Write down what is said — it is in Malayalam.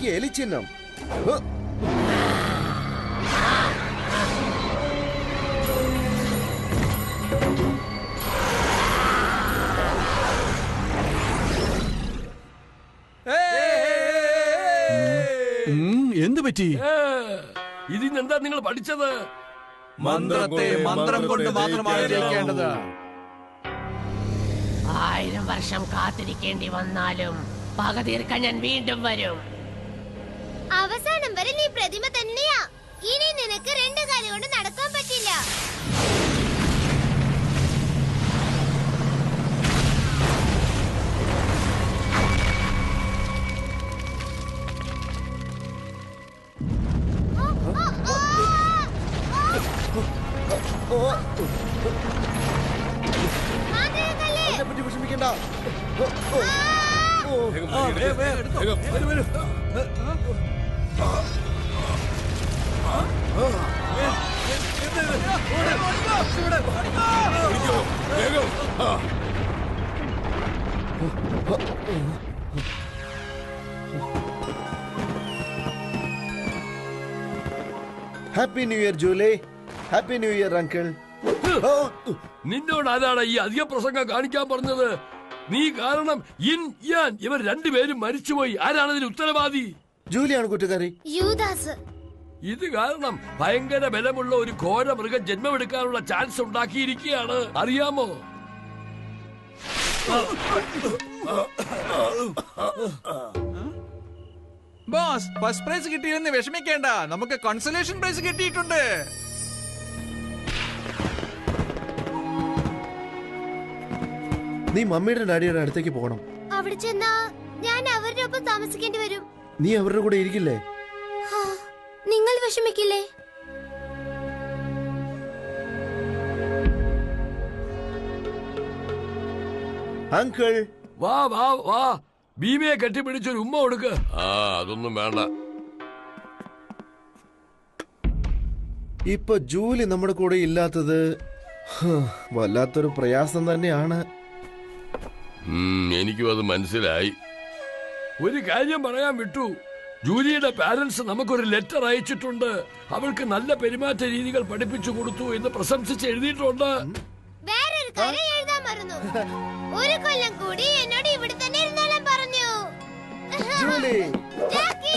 എനിക്ക് എലിച്ചിഹ്നം. എന്ത് പറ്റി? ഇതിനെന്താ നിങ്ങൾ പഠിച്ചത്? മന്ത്രത്തെ മന്ത്രം കൊണ്ട് മാത്രമാണ് ജയിക്കേണ്ടത്. 1000 വർഷം കാത്തിരിക്കേണ്ടി വന്നാലും പക തീർക്കാൻ ഞാൻ വീണ്ടും വരും. അവസാനം വരെ നീ പ്രതിമ തന്നെയാ. ഇനി നിനക്ക് 2 കാലം കൊണ്ട് നടക്കാൻ പറ്റില്ല. അതിനെപ്പറ്റി വിഷമിക്കണ്ട. Happy new year July. Happy new year uncle. നിന്നോട് ആരാണ് ഈ അധിക പ്രസംഗം കാണിക്കാൻ പറഞ്ഞത്? നീ കാരണം ഇവർ രണ്ടുപേരും മരിച്ചുപോയി. ആരാണ് ഇതിന് ഉത്തരവാദി? ജൂലിയാണ് കുറ്റക്കാരി. യൂദാസ്. ഇത് കാരണം ഭയങ്കര ബലമുള്ള ഒരു ഘോര മൃഗം ജന്മമെടുക്കാനുള്ള ചാൻസ് ഉണ്ടാക്കിയിരിക്കുകയാണ്. അറിയാമോ? ബോസ്, ഫസ്റ്റ് പ്രൈസ് കിട്ടിയെന്ന് വിഷമിക്കേണ്ട. നമുക്ക് കൺസലേഷൻ പ്രൈസ് കിട്ടിയിട്ടുണ്ട്. നീ മമ്മിയുടെ ഡാഡിയുടെ അടുത്തേക്ക് പോകണം. അവിടെ ചെന്നാ ഞാൻ അവരുടെ ഒപ്പം താമസിക്കേണ്ടി വരും. നീ അവരുടെ കൂടെ ഇരിക്കില്ലേ? നിങ്ങൾ വിഷമിക്കില്ലേ? അങ്കിൾ വാ വാ വാ, ഭീമയെ കെട്ടിപ്പിടിച്ചൊരു ഉമ്മ കൊടുക്ക്. അതൊന്നും വേണ്ട. ഇപ്പൊ ജൂലി നമ്മുടെ കൂടെ ഇല്ലാത്തത് വല്ലാത്തൊരു പ്രയാസം തന്നെയാണ്. എനിക്കും അത് മനസ്സിലായി. ഒരു കാര്യം പറയാൻ വിട്ടു. ജൂലിയുടെ പാരന്റ്സ് നമുക്കൊരു ലെറ്റർ അയച്ചിട്ടുണ്ട്. അവൾക്ക് നല്ല പെരുമാറ്റ രീതികൾ പഠിപ്പിച്ചു കൊടുത്തു എന്ന് പ്രശംസിച്ച് എഴുതിയിട്ടുണ്ട്. വേറൊരു കാര്യം എഴുതാൻ മറന്നു. 1 കൊല്ലം കൂടി എന്നോട് ഇവിടെ തന്നെ ഇരുന്നോളാൻ പറഞ്ഞു. ജൂലി ജാക്കി.